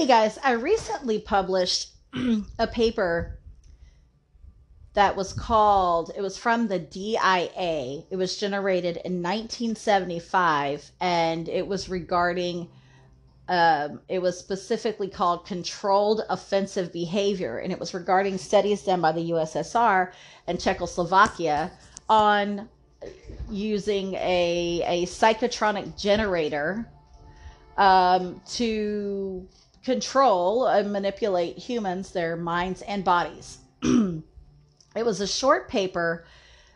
Hey guys, I recently published a paper that was called, it was from the DIA. It was generated in 1975 and it was regarding, it was specifically called controlled offensive behavior. And it was regarding studies done by the USSR and Czechoslovakia on using a psychotronic generator to control and manipulate humans, their minds and bodies. It was a short paper,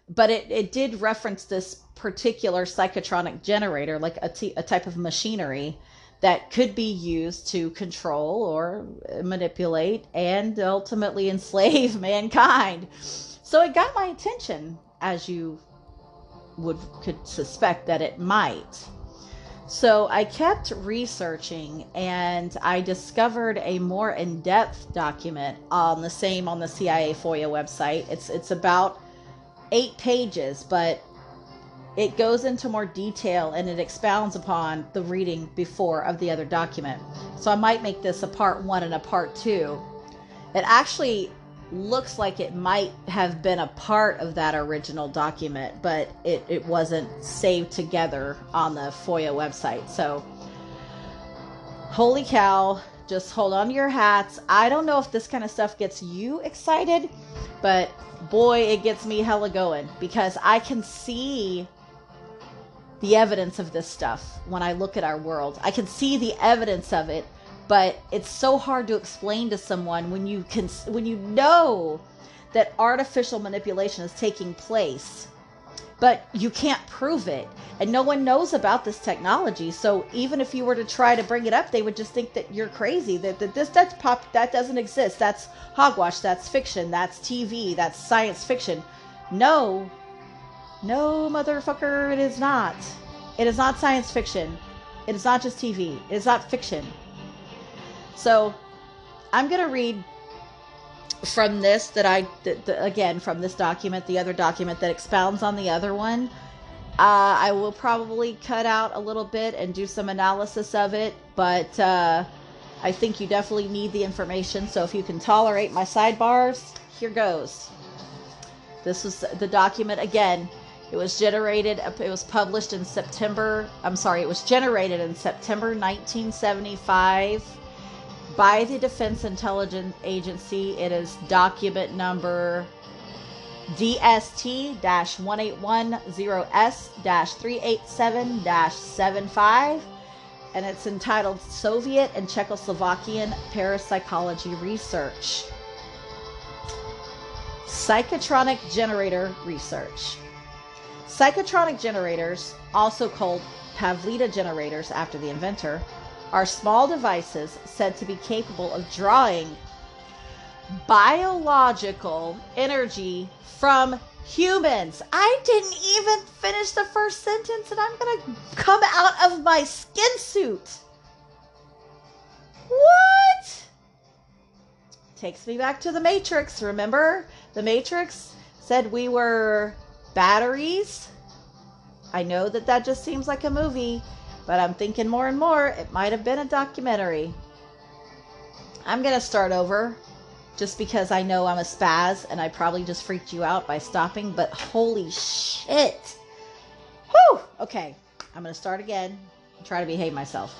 but it did reference this particular psychotronic generator, like a type of machinery that could be used to control or manipulate and ultimately enslave mankind. So it got my attention, as you could suspect that it might. So I kept researching and I discovered a more in-depth document on the CIA FOIA website. It's about 8 pages, but it goes into more detail and it expounds upon the reading before of the other document. So I might make this a part 1 and a part 2. It actually looks like it might have been a part of that original document, but it wasn't saved together on the FOIA website. So holy cow, just hold on to your hats. I don't know if this kind of stuff gets you excited, but boy, it gets me hella going, because I can see the evidence of this stuff when I look at our world. I can see the evidence of it. But it's so hard to explain to someone when you know that artificial manipulation is taking place, but you can't prove it, and no one knows about this technology. So even if you were to try to bring it up, they would just think that you're crazy. That doesn't exist. That's hogwash. That's fiction. That's TV. That's science fiction. No, motherfucker, it is not. It is not science fiction. It is not just TV. It is not fiction. So I'm going to read from this again, from this document, the other document that expounds on the other one. I will probably cut out a little bit and do some analysis of it, but I think you definitely need the information. So if you can tolerate my sidebars, here goes. This was the document again. It was published in September. It was generated in September 1975. By the Defense Intelligence Agency. It is document number DST-1810S-387-75, and it's entitled Soviet and Czechoslovakian Parapsychology Research. Psychotronic Generator Research. Psychotronic generators, also called Pavlida generators after the inventor, are small devices said to be capable of drawing biological energy from humans. I didn't even finish the first sentence and I'm going to come out of my skin suit. What? Takes me back to the Matrix. Remember? The Matrix said we were batteries. I know that just seems like a movie, but I'm thinking more and more, it might have been a documentary. I'm going to start over just because I know I'm a spaz and I probably just freaked you out by stopping, but holy shit. Whew! Okay, I'm going to start again and try to behave myself.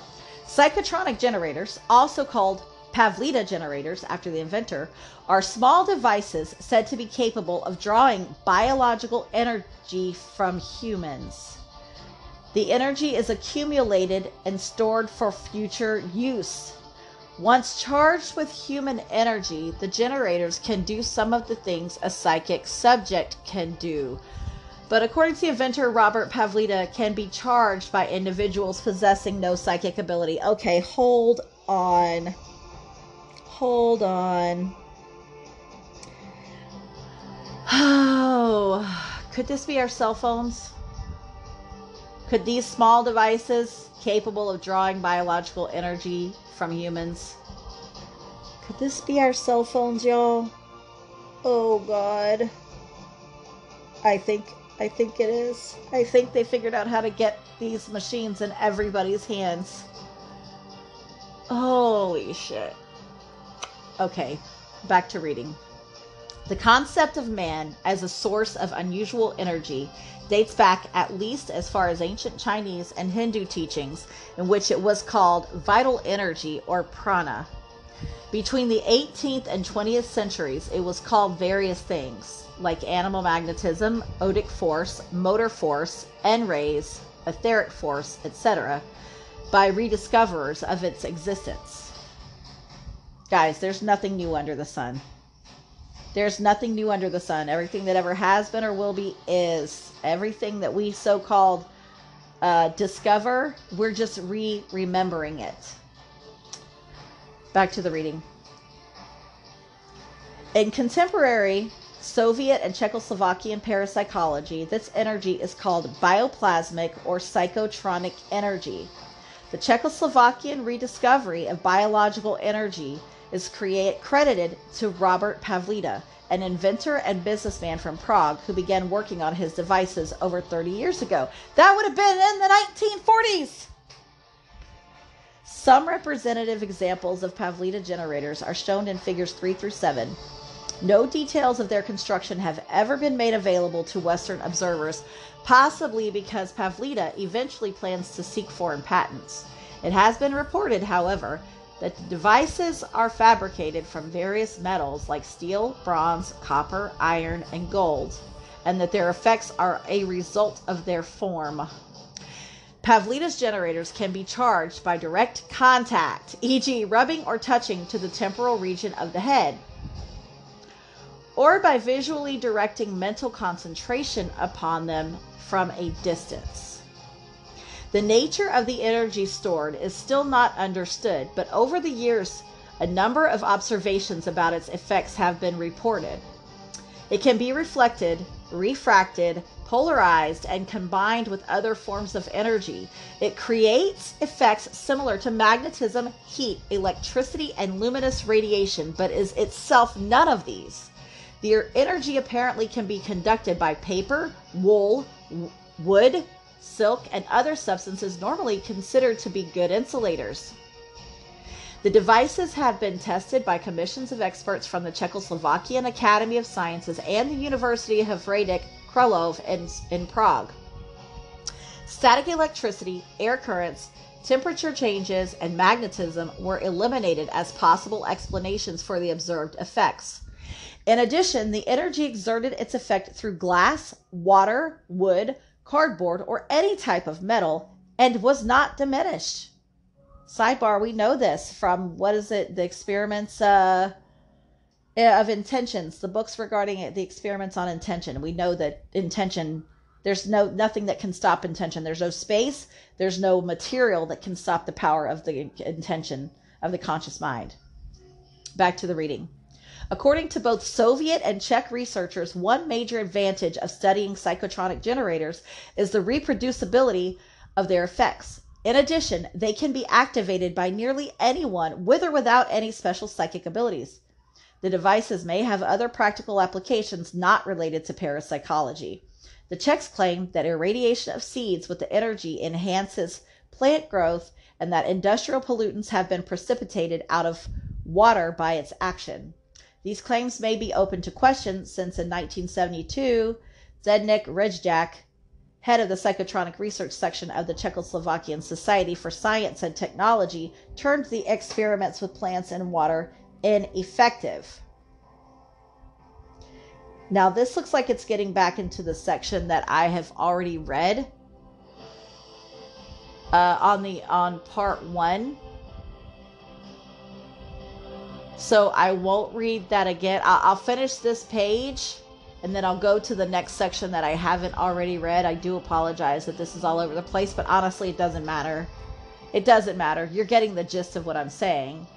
Psychotronic generators, also called Pavlida generators after the inventor, are small devices said to be capable of drawing biological energy from humans. The energy is accumulated and stored for future use. Once charged with human energy, the generators can do some of the things a psychic subject can do. But according to the inventor, Robert Pavlida, can be charged by individuals possessing no psychic ability. Okay, hold on. Oh, could this be our cell phones? Could these small devices, capable of drawing biological energy from humans, could this be our cell phones, y'all? Oh, God. I think it is. I think they figured out how to get these machines in everybody's hands. Holy shit. Okay, back to reading. The concept of man as a source of unusual energy dates back at least as far as ancient Chinese and Hindu teachings, in which it was called vital energy or prana. Between the 18th and 20th centuries, it was called various things, like animal magnetism, odic force, motor force, N-rays, etheric force, etc., by rediscoverers of its existence. Guys, there's nothing new under the sun. There's nothing new under the sun. Everything that ever has been or will be is. Everything that we so-called discover, we're just remembering it. Back to the reading. In contemporary Soviet and Czechoslovakian parapsychology, this energy is called bioplasmic or psychotronic energy. The Czechoslovakian rediscovery of biological energy is credited to Robert Pavlida, an inventor and businessman from Prague who began working on his devices over 30 years ago. That would have been in the 1940s! Some representative examples of Pavlida generators are shown in figures 3 through 7. No details of their construction have ever been made available to Western observers, possibly because Pavlida eventually plans to seek foreign patents. It has been reported, however, that the devices are fabricated from various metals like steel, bronze, copper, iron, and gold, and that their effects are a result of their form. Pavlida's generators can be charged by direct contact, e.g. rubbing or touching to the temporal region of the head, or by visually directing mental concentration upon them from a distance. The nature of the energy stored is still not understood, but over the years, a number of observations about its effects have been reported. It can be reflected, refracted, polarized, and combined with other forms of energy. It creates effects similar to magnetism, heat, electricity, and luminous radiation, but is itself none of these. The energy apparently can be conducted by paper, wool, wood, silk, and other substances normally considered to be good insulators. The devices have been tested by commissions of experts from the Czechoslovakian Academy of Sciences and the University of Hradec Králové in Prague. Static electricity, air currents, temperature changes, and magnetism were eliminated as possible explanations for the observed effects. In addition, the energy exerted its effect through glass, water, wood, cardboard, or any type of metal, and was not diminished. Sidebar, we know this from, the experiments of intentions, the books regarding it, the experiments on intention. We know that intention, there's nothing that can stop intention. There's no space, there's no material that can stop the power of the intention of the conscious mind. Back to the reading. According to both Soviet and Czech researchers, one major advantage of studying psychotronic generators is the reproducibility of their effects. In addition, they can be activated by nearly anyone with or without any special psychic abilities. The devices may have other practical applications not related to parapsychology. The Czechs claim that irradiation of seeds with the energy enhances plant growth and that industrial pollutants have been precipitated out of water by its action. These claims may be open to question since in 1972, Zdeněk Rejdak, head of the Psychotronic Research Section of the Czechoslovakian Society for Science and Technology, termed the experiments with plants and water ineffective. Now, this looks like it's getting back into the section that I have already read on part 1. So I won't read that again. I'll finish this page and then I'll go to the next section that I haven't already read. I do apologize that this is all over the place, but honestly, it doesn't matter. It doesn't matter. You're getting the gist of what I'm saying.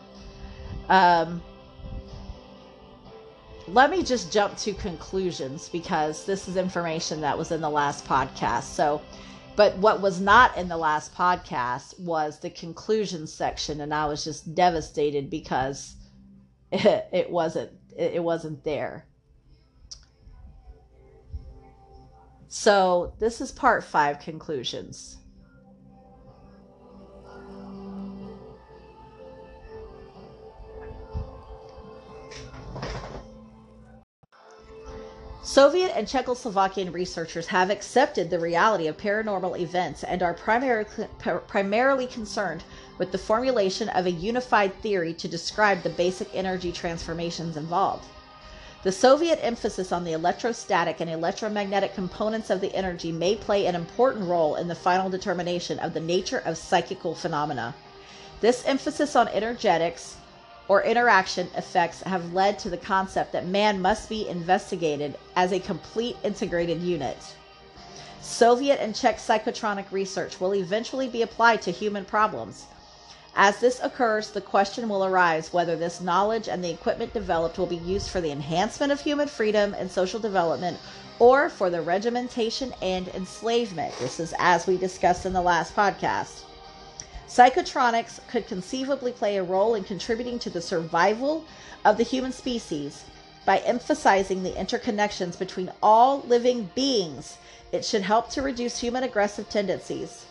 Let me just jump to conclusions because this is information that was in the last podcast. But what was not in the last podcast was the conclusion section, and I was just devastated because it wasn't there. So this is part 5, conclusions. Soviet and Czechoslovakian researchers have accepted the reality of paranormal events and are primarily concerned with the formulation of a unified theory to describe the basic energy transformations involved. The Soviet emphasis on the electrostatic and electromagnetic components of the energy may play an important role in the final determination of the nature of psychical phenomena. This emphasis on energetics or interaction effects have led to the concept that man must be investigated as a complete integrated unit. Soviet and Czech psychotronic research will eventually be applied to human problems. As this occurs, the question will arise whether this knowledge and the equipment developed will be used for the enhancement of human freedom and social development or for the regimentation and enslavement. This is as we discussed in the last podcast. Psychotronics could conceivably play a role in contributing to the survival of the human species by emphasizing the interconnections between all living beings. It should help to reduce human aggressive tendencies.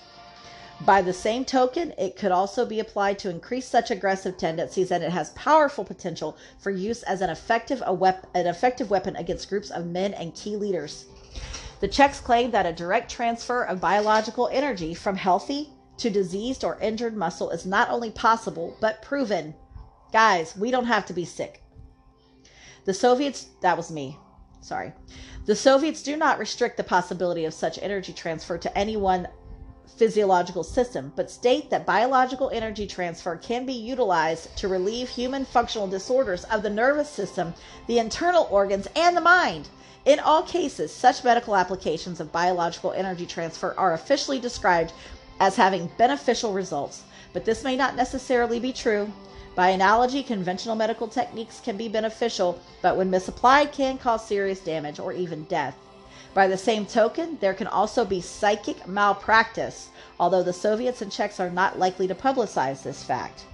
By the same token, it could also be applied to increase such aggressive tendencies, and it has powerful potential for use as an effective weapon against groups of men and key leaders. The Czechs claim that a direct transfer of biological energy from healthy to diseased or injured muscle is not only possible, but proven. Guys, we don't have to be sick. The Soviets do not restrict the possibility of such energy transfer to any one physiological system, but state that biological energy transfer can be utilized to relieve human functional disorders of the nervous system, the internal organs, and the mind. In all cases, such medical applications of biological energy transfer are officially described as having beneficial results, but this may not necessarily be true. By analogy, conventional medical techniques can be beneficial, but when misapplied can cause serious damage or even death. By the same token, there can also be psychic malpractice, although the Soviets and Czechs are not likely to publicize this fact.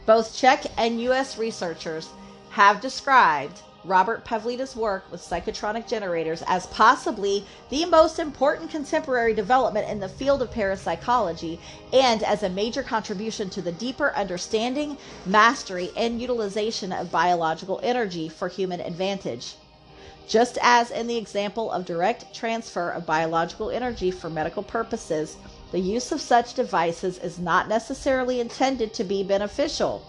Both Czech and U.S. researchers have described Robert Pavlita's work with psychotronic generators as possibly the most important contemporary development in the field of parapsychology and as a major contribution to the deeper understanding, mastery, and utilization of biological energy for human advantage. Just as in the example of direct transfer of biological energy for medical purposes, the use of such devices is not necessarily intended to be beneficial.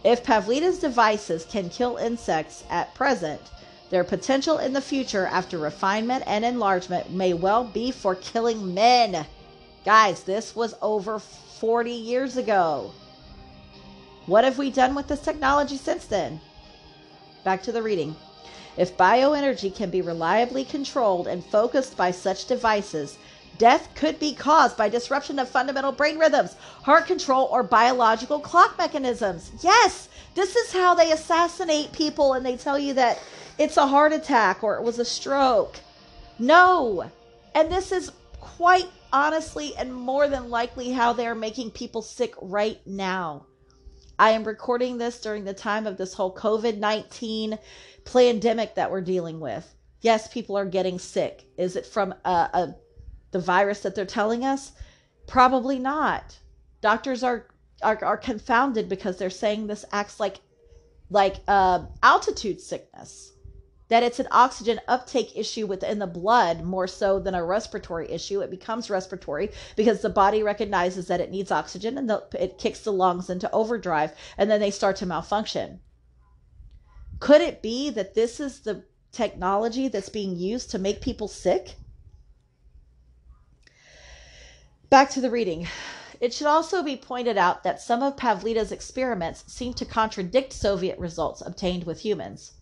If Pavlita's devices can kill insects at present, their potential in the future after refinement and enlargement may well be for killing men. Guys, this was over 40 years ago. What have we done with this technology since then? Back to the reading. If bioenergy can be reliably controlled and focused by such devices, death could be caused by disruption of fundamental brain rhythms, heart control, or biological clock mechanisms. Yes, this is how they assassinate people and they tell you that it's a heart attack or it was a stroke. No. And this is quite honestly and more than likely how they're making people sick right now. I am recording this during the time of this whole COVID-19 pandemic that we're dealing with. Yes, people are getting sick. Is it from the virus that they're telling us? Probably not. Doctors are confounded because they're saying this acts like altitude sickness, that it's an oxygen uptake issue within the blood more so than a respiratory issue. It becomes respiratory because the body recognizes that it needs oxygen and it kicks the lungs into overdrive and then they start to malfunction. Could it be that this is the technology that's being used to make people sick? Back to the reading. It should also be pointed out that some of Pavlita's experiments seem to contradict Soviet results obtained with humans.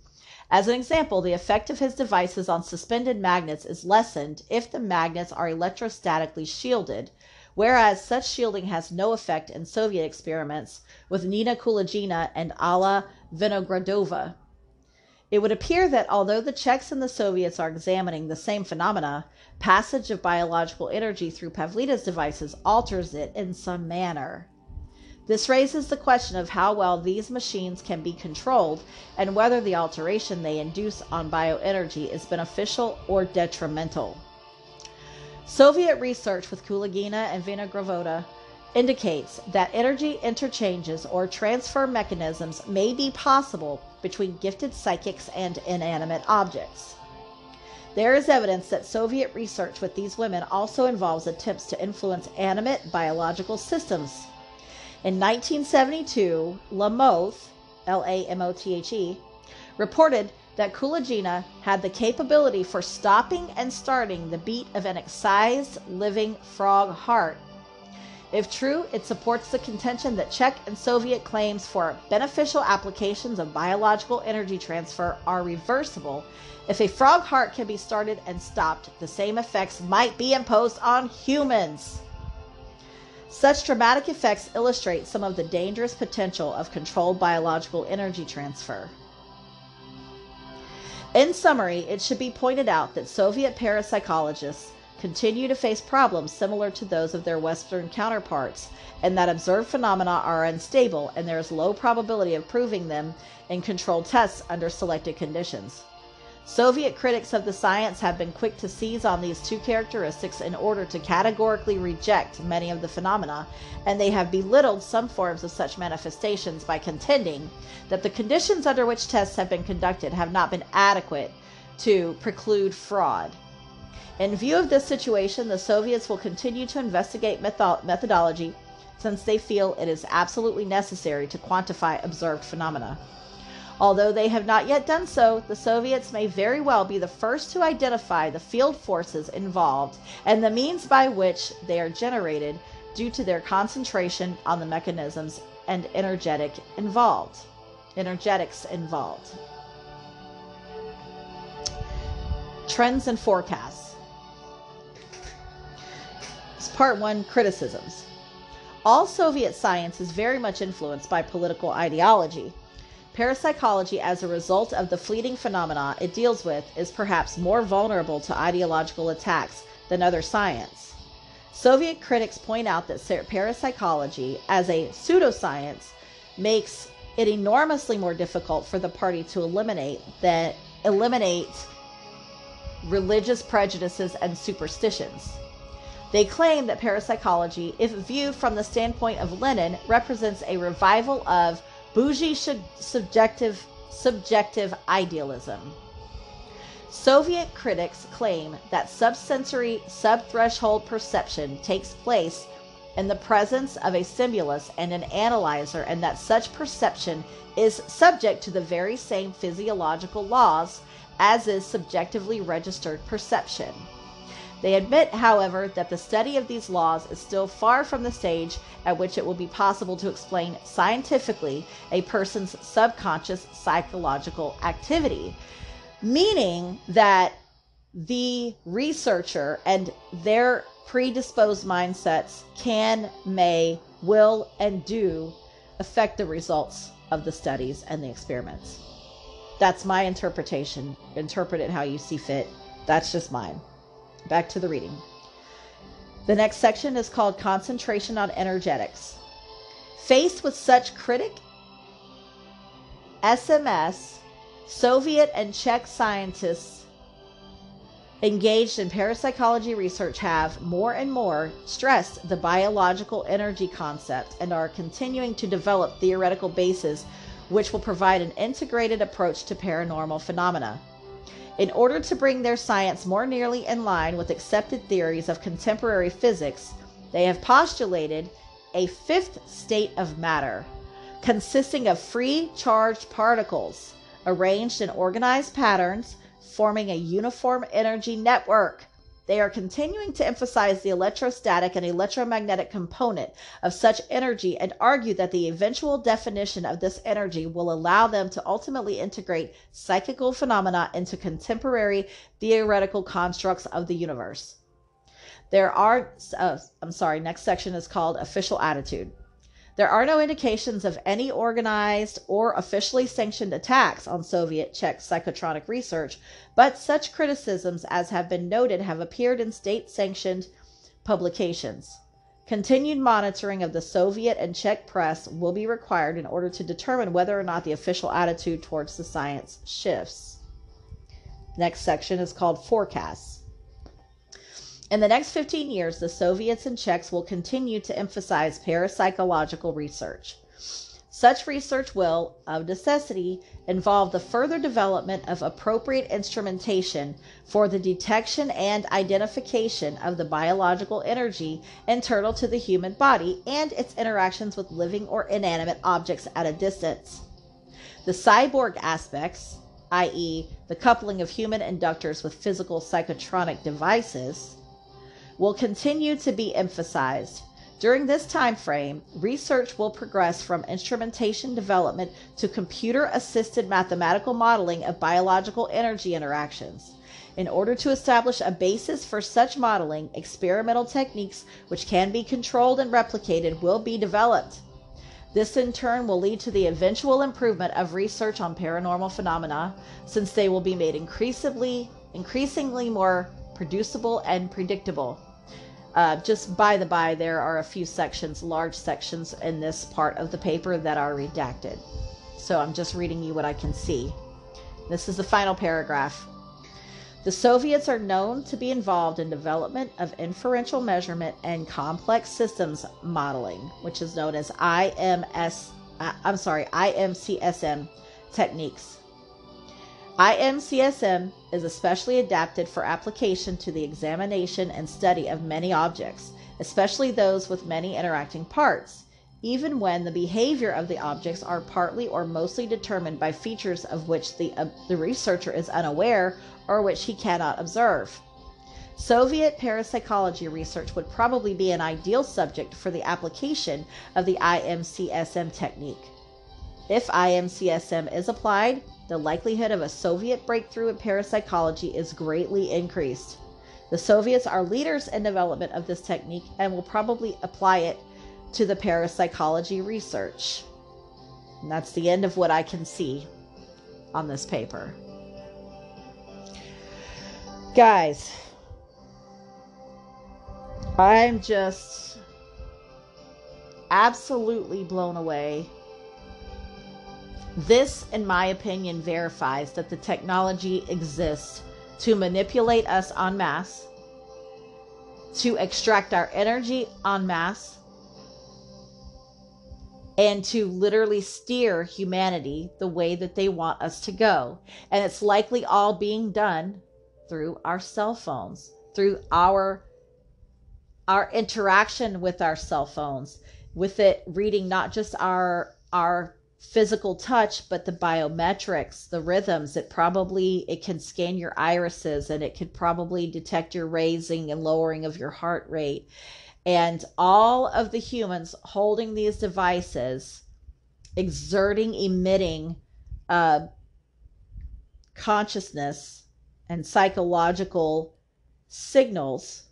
As an example, the effect of his devices on suspended magnets is lessened if the magnets are electrostatically shielded, whereas such shielding has no effect in Soviet experiments with Nina Kulagina and Alla Vinogradova. It would appear that although the Czechs and the Soviets are examining the same phenomena, passage of biological energy through Pavlita's devices alters it in some manner. This raises the question of how well these machines can be controlled and whether the alteration they induce on bioenergy is beneficial or detrimental. Soviet research with Kulagina and Vinogradova indicates that energy interchanges or transfer mechanisms may be possible between gifted psychics and inanimate objects. There is evidence that Soviet research with these women also involves attempts to influence animate biological systems. In 1972, Lamothe, Lamothe, reported that Kulagina had the capability for stopping and starting the beat of an excised living frog heart. If true, it supports the contention that Czech and Soviet claims for beneficial applications of biological energy transfer are reversible. If a frog heart can be started and stopped, the same effects might be imposed on humans. Such dramatic effects illustrate some of the dangerous potential of controlled biological energy transfer. In summary, it should be pointed out that Soviet parapsychologists continue to face problems similar to those of their Western counterparts, and that observed phenomena are unstable and there is low probability of proving them in controlled tests under selected conditions. Soviet critics of the science have been quick to seize on these two characteristics in order to categorically reject many of the phenomena, and they have belittled some forms of such manifestations by contending that the conditions under which tests have been conducted have not been adequate to preclude fraud. In view of this situation, the Soviets will continue to investigate methodology since they feel it is absolutely necessary to quantify observed phenomena. Although they have not yet done so, the Soviets may very well be the first to identify the field forces involved and the means by which they are generated due to their concentration on the mechanisms and energetics involved. Trends and forecasts. Part 1, criticisms. All Soviet science is very much influenced by political ideology. Parapsychology, as a result of the fleeting phenomena it deals with, is perhaps more vulnerable to ideological attacks than other science. Soviet critics point out that parapsychology, as a pseudoscience, makes it enormously more difficult for the party to eliminate religious prejudices and superstitions. They claim that parapsychology, if viewed from the standpoint of Lenin, represents a revival of bougie subjective idealism. Soviet critics claim that subsensory subthreshold perception takes place in the presence of a stimulus and an analyzer, and that such perception is subject to the very same physiological laws as is subjectively registered perception. They admit, however, that the study of these laws is still far from the stage at which it will be possible to explain scientifically a person's subconscious psychological activity, meaning that the researcher and their predisposed mindsets can, may, will, and do affect the results of the studies and the experiments. That's my interpretation. Interpret it how you see fit. That's just mine. Back to the reading. The next section is called Concentration on Energetics. Faced with such critic, SMS, Soviet and Czech scientists engaged in parapsychology research have more and more stressed the biological energy concept and are continuing to develop theoretical bases which will provide an integrated approach to paranormal phenomena. In order to bring their science more nearly in line with accepted theories of contemporary physics, they have postulated a fifth state of matter, consisting of free charged particles arranged in organized patterns, forming a uniform energy network. They are continuing to emphasize the electrostatic and electromagnetic component of such energy and argue that the eventual definition of this energy will allow them to ultimately integrate psychical phenomena into contemporary theoretical constructs of the universe. Next section is called Official Attitude. There are no indications of any organized or officially sanctioned attacks on Soviet Czech psychotronic research, but such criticisms as have been noted have appeared in state-sanctioned publications. Continued monitoring of the Soviet and Czech press will be required in order to determine whether or not the official attitude towards the science shifts. Next section is called Forecasts. In the next 15 years, the Soviets and Czechs will continue to emphasize parapsychological research. Such research will, of necessity, involve the further development of appropriate instrumentation for the detection and identification of the biological energy internal to the human body and its interactions with living or inanimate objects at a distance. The cyborg aspects, i.e., the coupling of human inductors with physical psychotronic devices, will continue to be emphasized. During this time frame, research will progress from instrumentation development to computer-assisted mathematical modeling of biological energy interactions. In order to establish a basis for such modeling, experimental techniques which can be controlled and replicated will be developed. This in turn will lead to the eventual improvement of research on paranormal phenomena, since they will be made increasingly more producible and predictable. Just by the by, there are a few sections, large sections in this part of the paper that are redacted. So I'm just reading you what I can see. This is the final paragraph. The Soviets are known to be involved in development of inferential measurement and complex systems modeling, which is known as IMCSM techniques. IMCSM is especially adapted for application to the examination and study of many objects, especially those with many interacting parts, even when the behavior of the objects are partly or mostly determined by features of which the researcher is unaware or which he cannot observe. Soviet parapsychology research would probably be an ideal subject for the application of the IMCSM technique. If IMCSM is applied, the likelihood of a Soviet breakthrough in parapsychology is greatly increased. The Soviets are leaders in development of this technique and will probably apply it to the parapsychology research. And that's the end of what I can see on this paper. Guys, I'm just absolutely blown away. This, in my opinion, verifies that the technology exists to manipulate us en masse, to extract our energy en masse, and to literally steer humanity the way that they want us to go. And it's likely all being done through our cell phones, through our interaction with our cell phones, with it reading not just our physical touch, but the biometrics, the rhythms. It can scan your irises, and it could probably detect your raising and lowering of your heart rate. And all of the humans holding these devices, emitting consciousness and psychological signals,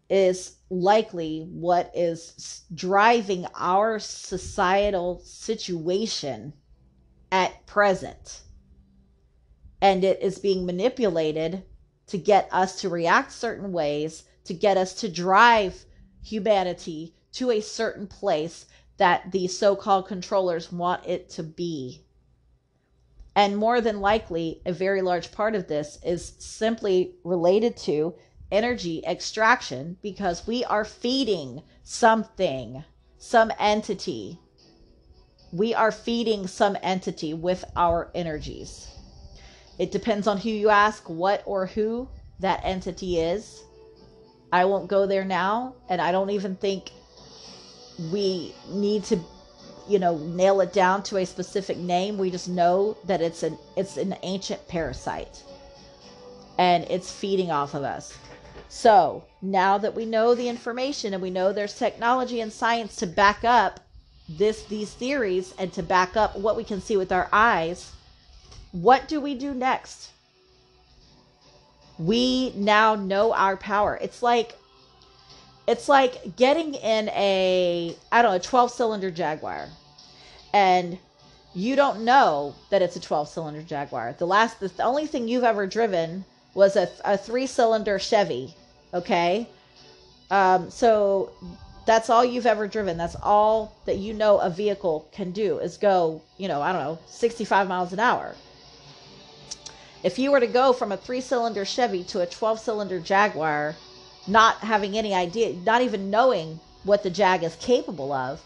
is likely what is driving our societal situation at present. And it is being manipulated to get us to react certain ways, to get us to drive humanity to a certain place that the so-called controllers want it to be. And more than likely, a very large part of this is simply related to energy extraction, because we are feeding something, some entity. We are feeding some entity with our energies. It depends on who you ask, what or who that entity is. I won't go there now, and I don't even think we need to, nail it down to a specific name. We just know that it's an ancient parasite, and it's feeding off of us. So now that we know the information, and we know there's technology and science to back up these theories, and to back up what we can see with our eyes, what do we do next? We now know our power. It's like getting in a 12-cylinder Jaguar, and you don't know that it's a 12-cylinder Jaguar. The only thing you've ever driven was a 3-cylinder Chevy. Okay. So that's all you've ever driven. That's all that a vehicle can do, is go, 65 miles an hour. If you were to go from a 3-cylinder Chevy to a 12-cylinder Jaguar, not having any idea, not even knowing what the Jag is capable of,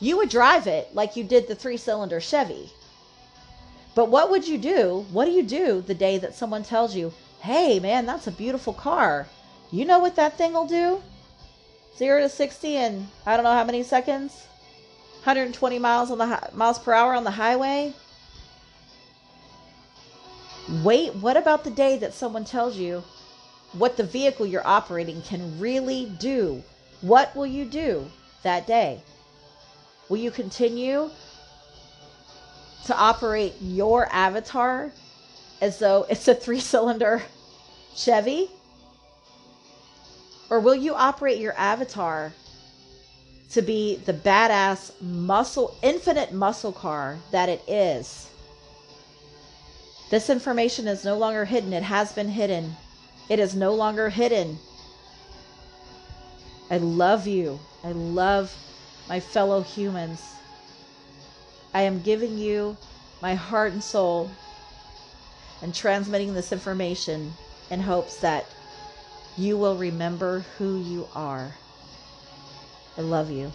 You would drive it like you did the 3-cylinder Chevy. But what would you do? What do you do the day that someone tells you, hey man, that's a beautiful car? You know what that thing will do? 0 to 60 in I don't know how many seconds? 120 miles per hour on the highway? Wait, what about the day that someone tells you what the vehicle you're operating can really do? What will you do that day? Will you continue to operate your avatar as though it's a 3-cylinder Chevy? Or will you operate your avatar to be the badass infinite muscle car that it is? This information is no longer hidden. It has been hidden. It is no longer hidden. I love you. I love my fellow humans. I am giving you my heart and soul and transmitting this information in hopes that you will remember who you are. I love you.